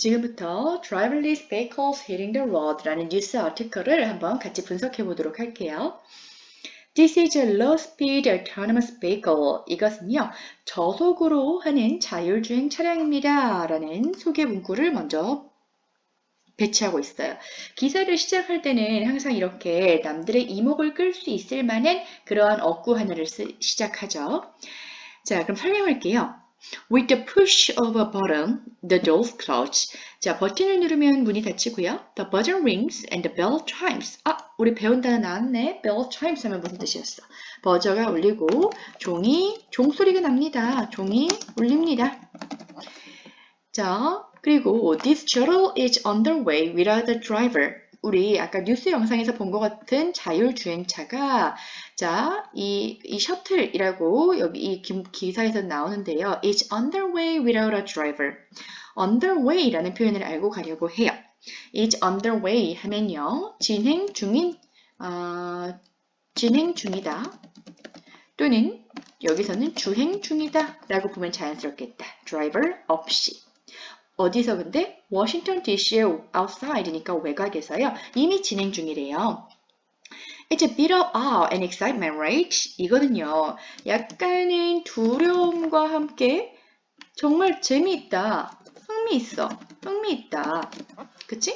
지금부터 driverless vehicles hitting the road라는 뉴스 아티클을 한번 같이 분석해 보도록 할게요. This is a low-speed autonomous vehicle. 이것은요, 저속으로 하는 자율주행 차량입니다. 라는 소개 문구를 먼저 배치하고 있어요. 기사를 시작할 때는 항상 이렇게 남들의 이목을 끌 수 있을 만한 그러한 어구 하나를 시작하죠. 자, 그럼 설명할게요. With the push of a button, the doors close. 자, 버튼을 누르면 문이 닫히고요. The buzzer rings and the bell chimes. 아, 우리 배운 단어 나왔네. Bell chimes 하면 무슨 뜻이었어? 버저가 울리고 종소리가 납니다. 종이 울립니다. 자, 그리고 this shuttle is on the way without a driver. 우리 아까 뉴스 영상에서 본 것 같은 자율주행차가 자, 이 셔틀이라고 여기 이 기사에서 나오는데요. It's on their way without a driver. On their way라는 표현을 알고 가려고 해요. It's on their way 하면요. 진행 중이다. 또는 여기서는 주행 중이다 라고 보면 자연스럽겠다. driver 없이. 어디서 근데? 워싱턴 DC의 outside니까 외곽에서요. 이미 진행 중이래요. It's a bit of awe and excitement, right? 이거는요. 약간은 두려움과 함께 정말 재미있다. 흥미있다. 그치?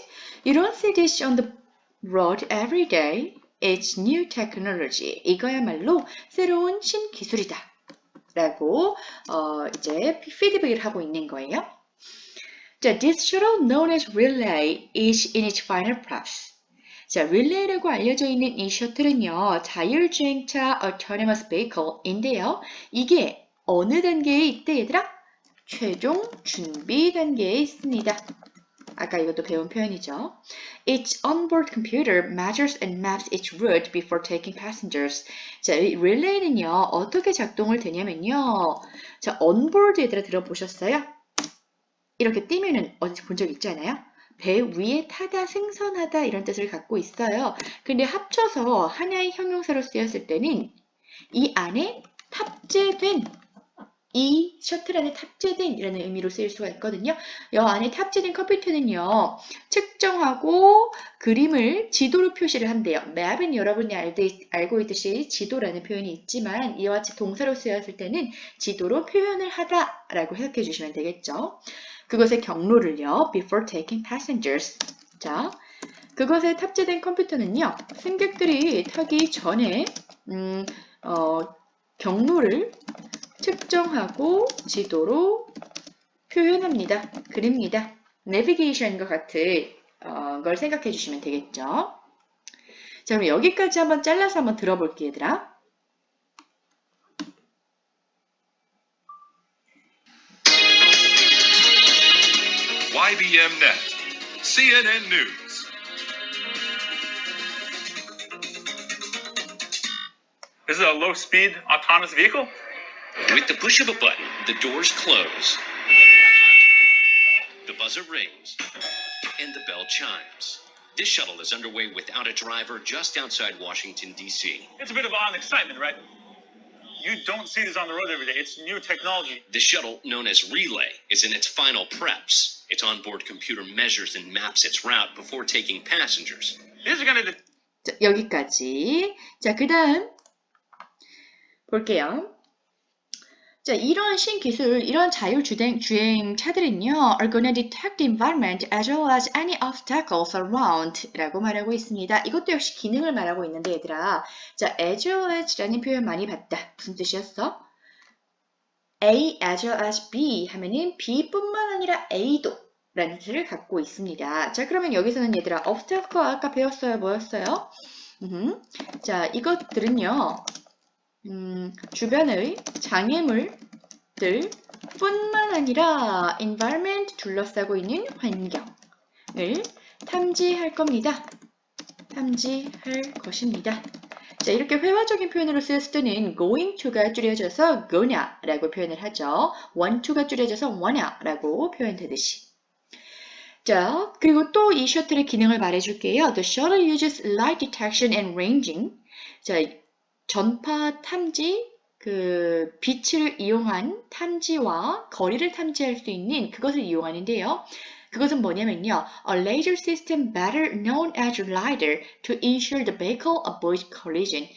You don't see this on the road every day. It's new technology. 이거야말로 새로운 신기술이다. 라고 이제 피드백을 하고 있는 거예요. 자, this shuttle known as Relay is in its final press. 자, 릴레이라고 알려져 있는 이 셔틀은요, 자율주행차 autonomous vehicle인데요. 이게 어느 단계에 있대, 얘들아? 최종 준비 단계에 있습니다. 아까 이것도 배운 표현이죠. Its onboard computer measures and maps its route before taking passengers. 자, 이 릴레이는요, 어떻게 작동을 되냐면요. 자, onboard 얘들아 들어보셨어요? 이렇게 띄면은 어디서 본 적 있지 않아요? 배 위에 타다, 승선하다 이런 뜻을 갖고 있어요. 근데 합쳐서 하나의 형용사로 쓰였을 때는 이 안에 탑재된 이 셔틀 안에 탑재된 이라는 의미로 쓰일 수가 있거든요. 이 안에 탑재된 컴퓨터는요. 측정하고 그림을 지도로 표시를 한대요. 맵은 여러분이 알고 있듯이 지도라는 표현이 있지만 이와 같이 동사로 쓰였을 때는 지도로 표현을 하다라고 해석해 주시면 되겠죠. 그것의 경로를요. Before taking passengers. 자, 그것에 탑재된 컴퓨터는요. 승객들이 타기 전에 경로를 측정하고 지도로 표현합니다. 그립니다. 내비게이션과 같은 걸 생각해 주시면 되겠죠. 자, 그럼 여기까지 한번 잘라서 한번 들어볼게요, 얘들아. YBM Net, CNN News. This is a low-speed autonomous vehicle? With the push of a button, the doors close, the buzzer rings, and the bell chimes. This shuttle is underway without a driver just outside Washington, D.C. It's a bit of on excitement, right? You don't see this on the road every day. It's new technology. The shuttle, known as Relay, is in its final preps. Its onboard computer measures and maps its route before taking passengers. This is going to... 자, 여기까지. 자, 그 다음 볼게요. 자, 이런 신기술, 이런 자율주행 차들은요, are gonna detect the environment as well as any obstacles around 라고 말하고 있습니다. 이것도 역시 기능을 말하고 있는데, 얘들아. 자, as well as 라는 표현 많이 봤다. 무슨 뜻이었어? A as well as B 하면은 B뿐만 아니라 A도 라는 뜻을 갖고 있습니다. 자, 그러면 여기서는 얘들아, obstacle 아까 배웠어요? 뭐였어요? 자, 이것들은요, 주변의 장애물들 뿐만 아니라 environment 둘러싸고 있는 환경을 탐지할 겁니다. 탐지할 것입니다. 자, 이렇게 회화적인 표현으로 쓰였을 때는 going to가 줄여져서 gonna 라고 표현을 하죠. want to가 줄여져서 wanna라고 표현되듯이. 자, 그리고 또 이 셔틀의 기능을 말해줄게요. The shuttle uses light detection and ranging. 자, 전파 탐지, 빛을 이용한 탐지와 거리를 탐지할 수 있는 그것을 이용하는데요. 그것은 뭐냐면요. A laser system better known as LiDAR to ensure the vehicle avoids collision.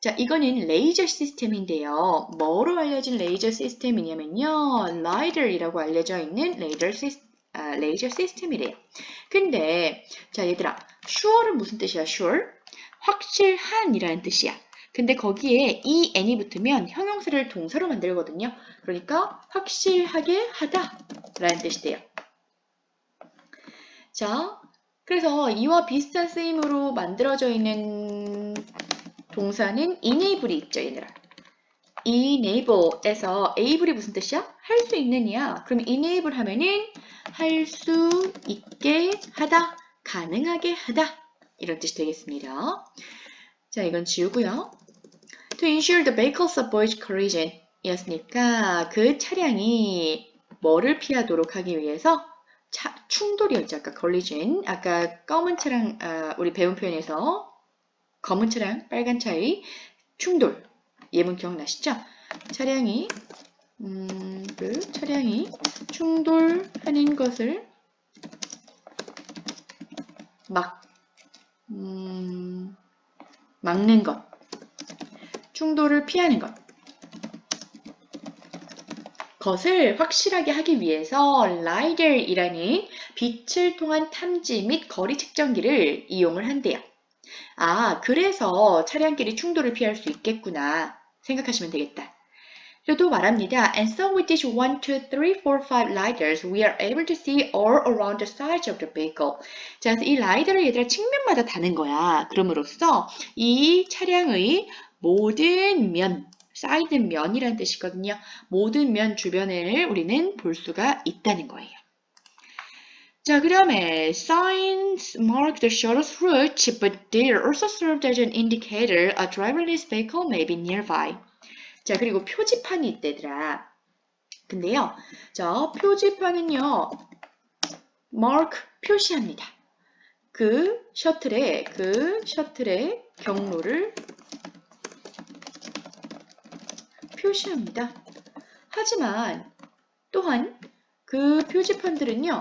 자, 이거는 레이저 시스템인데요. 뭐로 알려진 레이저 시스템이냐면요. LiDAR이라고 알려져 있는 레이저 시스템이래요. 근데 자, 얘들아, sure은 무슨 뜻이야? sure? 확실한이라는 뜻이야. 근데 거기에 en이 붙으면 형용사를 동사로 만들거든요. 그러니까 확실하게 하다 라는 뜻이 돼요. 자, 그래서 이와 비슷한 쓰임으로 만들어져 있는 동사는 enable이 있죠, 얘들아. enable에서 able이 무슨 뜻이야? 할 수 있느냐? 그럼 enable 하면은 할 수 있게 하다, 가능하게 하다 이런 뜻이 되겠습니다. 자, 이건 지우고요. To ensure the vehicles avoid collision 이었으니까 그 차량이 뭐를 피하도록 하기 위해서 충돌이었죠. 아까 collision. 아까 검은 차량, 우리 배운 표현에서 검은 차량, 빨간 차의 충돌. 예문 기억나시죠? 차량이 충돌하는 것을 막는 것. 충돌을 피하는 것. 것을 확실하게 하기 위해서 LiDAR이라는 빛을 통한 탐지 및 거리 측정기를 이용을 한대요. 아, 그래서 차량끼리 충돌을 피할 수 있겠구나 생각하시면 되겠다. 또 말합니다. And so with these 1, 2, 3, 4, 5 LiDARs, we are able to see all around the sides of the vehicle. 자, 그래서 이 LiDAR을 얘들아 측면마다 다는 거야. 그럼으로써 이 차량의 모든 면, 사이드 면이라는 뜻이거든요. 모든 면 주변을 우리는 볼 수가 있다는 거예요. 자, 그다음에 signs mark the shuttle's route, but they also serve as an indicator a driverless vehicle may be nearby. 자, 그리고 표지판이 있대더라. 근데요, 자, 표지판은요, mark 표시합니다. 그 셔틀의 경로를 표시합니다. 하지만 또한 그 표지판들은요,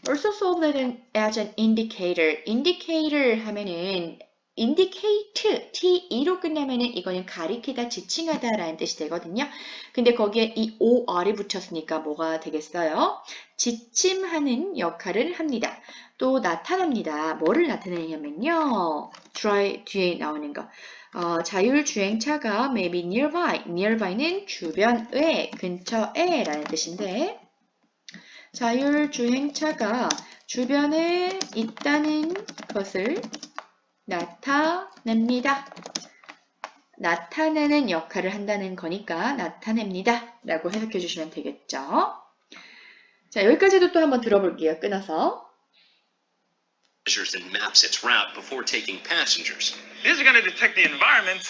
also serve as an indicator. indicator 하면은 indicate, T-E로 끝나면은 이거는 가리키다, 지칭하다 라는 뜻이 되거든요. 근데 거기에 이 OR이 붙였으니까 뭐가 되겠어요? 지침하는 역할을 합니다. 또 나타납니다. 뭐를 나타내냐면요. 뒤에 나오는 거. 자율주행차가 maybe nearby. nearby는 주변에, 근처에 라는 뜻인데 자율주행차가 주변에 있다는 것을 나타냅니다. 나타내는 역할을 한다는 거니까 나타냅니다. 라고 해석해 주시면 되겠죠. 자, 여기까지도 또 한번 들어볼게요. 끊어서. Measures and maps its route before taking passengers. These are going to detect the environment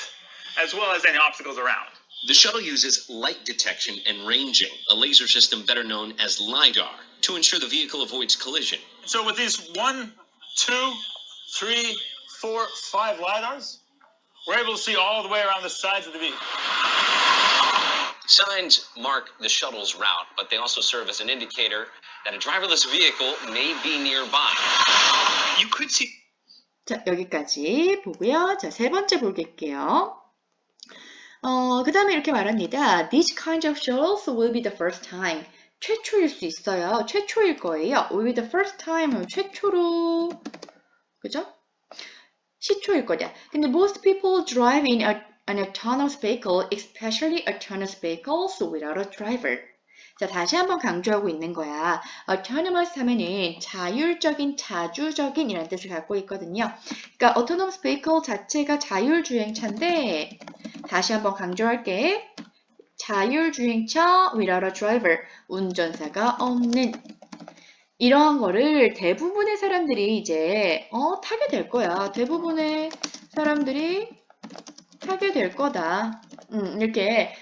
as well as any obstacles around. The shuttle uses light detection and ranging, a laser system better known as LiDAR, to ensure the vehicle avoids collision. So with these 1, 2, 3, 4, 5 LiDARs, we're able to see all the way around the sides of the vehicle. Signs mark the shuttle's route, but they also serve as an indicator that a driverless vehicle may be nearby. You could see. 자, 여기까지 보고요. 자, 세 번째 볼게요. 그 다음에 이렇게 말합니다. These kinds of shuttles will be the first time. 최초일 수 있어요. 최초일 거예요. Will be the first time. 최초로, 그죠? 시초일 거냐. 근데 most people drive in an autonomous vehicle, especially autonomous vehicles without a driver. 자, 다시 한번 강조하고 있는 거야. autonomous 하면은 자율적인, 자주적인 이라는 뜻을 갖고 있거든요. 그러니까 autonomous vehicle 자체가 자율주행차인데 다시 한번 강조할게. 자율주행차 without a driver, 운전사가 없는 이러한 거를 대부분의 사람들이 이제 타게 될 거야. 대부분의 사람들이 타게 될 거다. 이렇게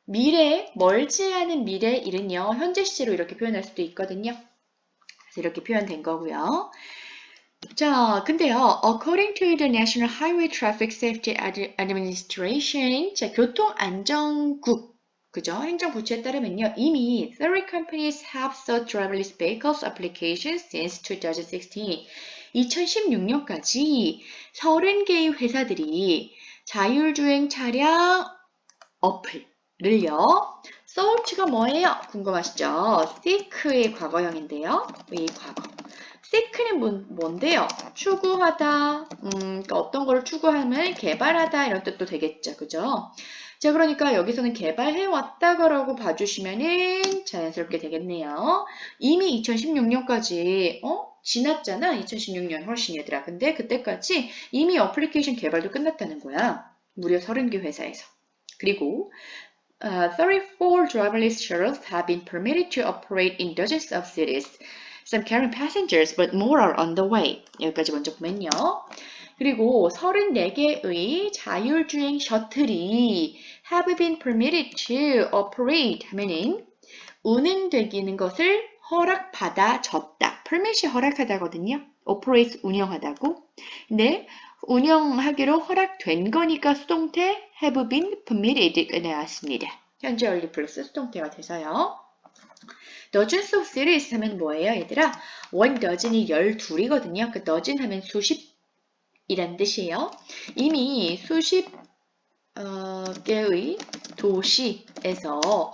미래, 멀지 않은 미래 일은요. 현재 시제로 이렇게 표현할 수도 있거든요. 그래서 이렇게 표현된 거고요. 자, 근데요. According to the National Highway Traffic Safety Administration, 자, 교통안전국, 그죠? 행정부처에 따르면요. 이미 30 companies have sought driverless vehicles applications since 2016. 2016년까지 30개의 회사들이 자율주행 차량 어플을요. search가 뭐예요? 궁금하시죠? seek의 과거형인데요. 이 과거. seek는 뭔데요? 추구하다, 그러니까 어떤 걸 추구하면 개발하다 이런 뜻도 되겠죠. 그죠? 자, 그러니까 여기서는 개발해왔다고 봐주시면은 자연스럽게 되겠네요. 이미 2016년까지, 지났잖아. 2016년 훨씬 얘들아. 근데 그때까지 이미 어플리케이션 개발도 끝났다는 거야. 무려 30개 회사에서. 그리고 34 driverless shuttles have been permitted to operate in dozens of cities. Some carrying passengers, but more are on the way. 여기까지 먼저 보면요. 그리고 34개의 자율주행 셔틀이 have been permitted to operate 하면은 운행되기는 것을 허락받아졌다. permit이 허락하다거든요. operate 운영하다고. 근데 운영하기로 허락된 거니까 수동태 have been permitted가 나왔습니다. 현재 원리 플러스 수동태가 돼서요. dozens of cities 하면 뭐예요, 얘들아? one dozen이 12이거든요. 그 dozen 하면 수십이란 뜻이에요. 이미 수십 개의 도시에서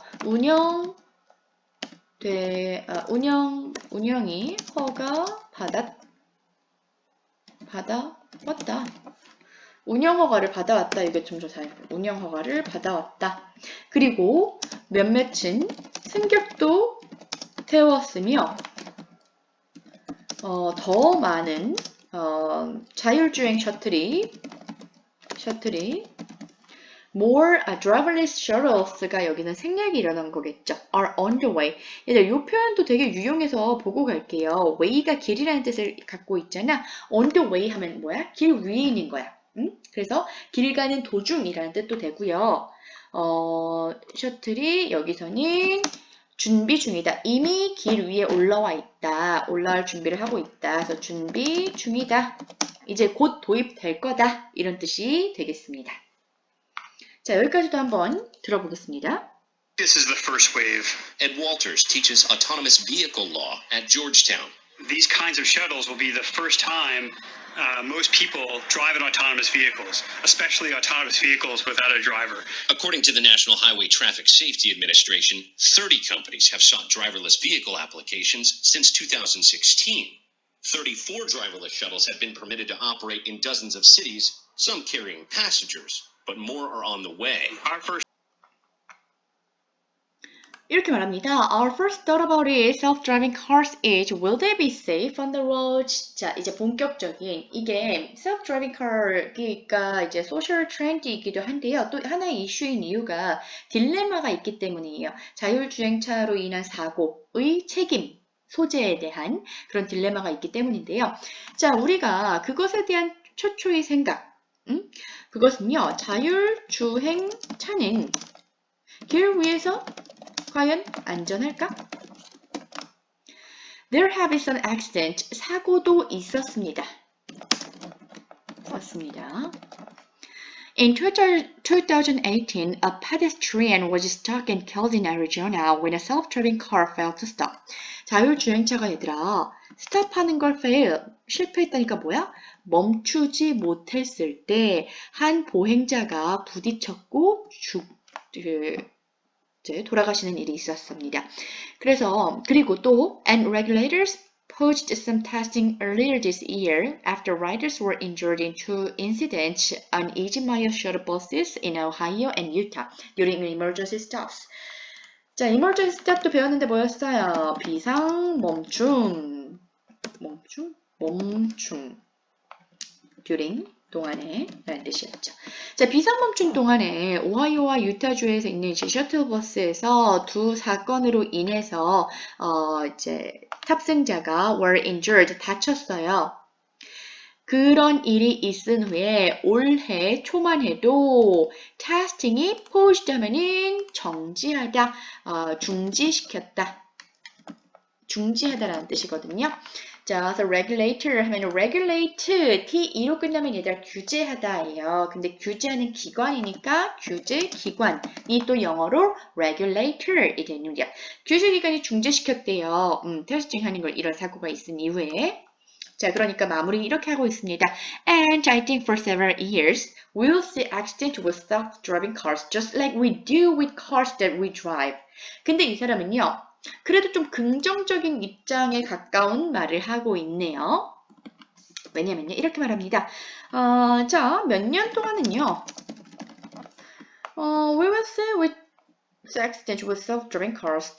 운영이 받아왔다. 운영 허가를 받아왔다. 이게 좀 더 잘. 운영 허가를 받아왔다. 그리고 몇몇은 승객도 태웠으며 더 많은 자율주행 셔틀이 more driverless shuttles가 여기는 생략이 일어난 거겠죠. are on the way. 얘들 이 표현도 되게 유용해서 보고 갈게요. way가 길이라는 뜻을 갖고 있잖아. on the way 하면 뭐야? 길 위에 있는 거야. 그래서 길 가는 도중이라는 뜻도 되고요. 셔틀이 여기서는 준비 중이다. 이미 길 위에 올라와 있다. 올라올 준비를 하고 있다. 그래서 준비 중이다. 이제 곧 도입될 거다. 이런 뜻이 되겠습니다. 자, 여기까지도 한번 들어보겠습니다. This is the first wave. Ed Walters teaches autonomous vehicle law at Georgetown. These kinds of shuttles will be the first time most people drive in autonomous vehicles, especially autonomous vehicles without a driver. According to the National Highway Traffic Safety Administration, 30 companies have sought driverless vehicle applications since 2016. 34 driverless shuttles have been permitted to operate in dozens of cities, some carrying passengers, but more are on the way. Our first 이렇게 말합니다. Our first thought about it, self-driving cars is, will they be safe on the roads? 자, 이제 본격적인, 이게 self-driving car가 이제 소셜 트렌드이기도 한데요. 또 하나의 이슈인 이유가 딜레마가 있기 때문이에요. 자율주행차로 인한 사고의 책임, 소재에 대한 그런 딜레마가 있기 때문인데요. 자, 우리가 그것에 대한 최초의 생각, 그것은요, 자율주행차는 길 위에서 과연 안전할까? There have been some accidents. 사고도 있었습니다. 맞습니다. In 2018, a pedestrian was stuck and killed in Arizona when a self-driving car failed to stop. 자율주행차가 얘들아, 스탑하는 걸 실패했다니까 뭐야? 멈추지 못했을 때 한 보행자가 부딪혔고 돌아가시는 일이 있었습니다. 그리고 또 and regulators paused some testing earlier this year after riders were injured in two incidents on EasyMile shuttle buses in Ohio and Utah during emergency stops. 자, emergency stop도 배웠는데 뭐였어요? 비상 멈춤. during 동안에 라는 뜻이었죠. 자, 비상멈춤 동안에 오하이오와 유타주에서 있는 이제 셔틀버스에서 두 사건으로 인해서 이제 탑승자가 were injured, 다쳤어요. 그런 일이 있은 후에 올해 초만 해도 테스팅이 paused 하면은 정지하다, 중지시켰다. 중지하다라는 뜻이거든요. 자, the regulator 하면 regulate, T-E로 끝나면 얘들아 규제하다예요. 근데 규제하는 기관이니까 규제기관이 또 영어로 regulator이 되는데요. 규제기관이 중재시켰대요. 테스팅 하는 걸 이런 사고가 있은 이후에. 자, 그러니까 마무리 이렇게 하고 있습니다. And I think for several years, we'll see accidents with self-driving cars just like we do with cars that we drive. 근데 이 사람은요. 그래도 좀 긍정적인 입장에 가까운 말을 하고 있네요. 왜냐면요. 이렇게 말합니다. 자, 몇 년 동안은요. We will see with accidents with self-driving cars.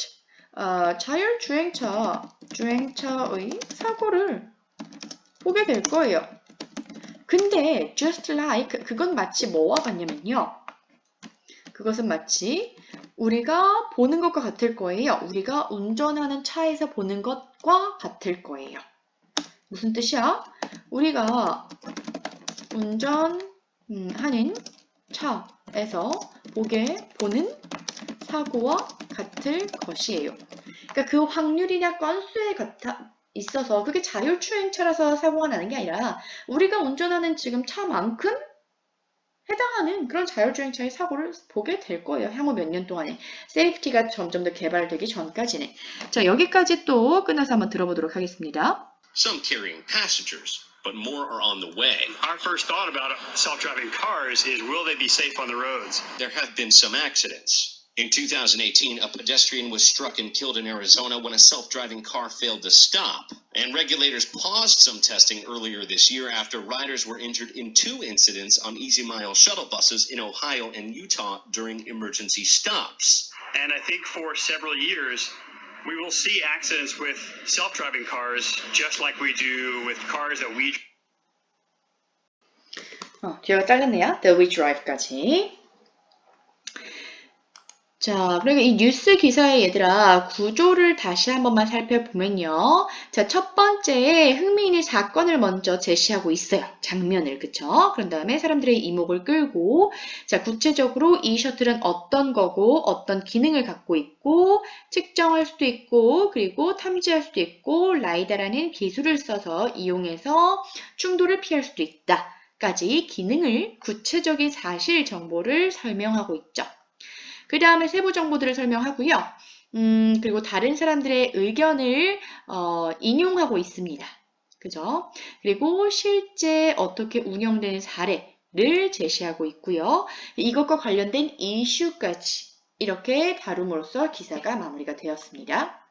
주행차의 사고를 보게 될 거예요. 근데 just like 그건 마치 뭐와 같냐면요. 그것은 마치 우리가 보는 것과 같을 거예요. 우리가 운전하는 차에서 보는 것과 같을 거예요. 무슨 뜻이야? 우리가 운전하는 차에서 보는 사고와 같을 것이에요. 그러니까 그 확률이나 건수에 있어서 그게 자율주행차라서 사고가 나는 게 아니라 우리가 운전하는 지금 차만큼 해당하는 그런 자율주행차의 사고를 보게 될 거예요. 향후 몇 년 동안에. 세이프티가 점점 더 개발되기 전까지는. 자, 여기까지 또 끝나서 한번 들어보도록 하겠습니다. Some carrying passengers, but more are on the way. Our first thought about self-driving cars is, will they be safe on the roads? There have been some accidents. In 2018, a pedestrian was struck and killed in Arizona when a self-driving car failed to stop. And regulators paused some testing earlier this year after riders were injured in 2 incidents on Easy Mile shuttle buses in Ohio and Utah during emergency stops. And I think for several years, we will see accidents with self-driving cars just like we do with cars that we 뒤에가 잘렸네요. The we drive까지. 자, 그리고 이 뉴스 기사의 얘들아 구조를 다시 한 번만 살펴보면요. 자, 첫 번째에 흥미있는 사건을 먼저 제시하고 있어요. 장면을, 그쵸? 그런 다음에 사람들의 이목을 끌고 자, 구체적으로 이 셔틀은 어떤 거고 어떤 기능을 갖고 있고 측정할 수도 있고 그리고 탐지할 수도 있고 라이다라는 기술을 써서 이용해서 충돌을 피할 수도 있다. 까지 기능을 구체적인 사실 정보를 설명하고 있죠. 그 다음에 세부 정보들을 설명하고요. 그리고 다른 사람들의 의견을 인용하고 있습니다. 그죠? 그리고 실제 어떻게 운영되는 사례를 제시하고 있고요. 이것과 관련된 이슈까지 이렇게 다룸으로써 기사가 마무리가 되었습니다.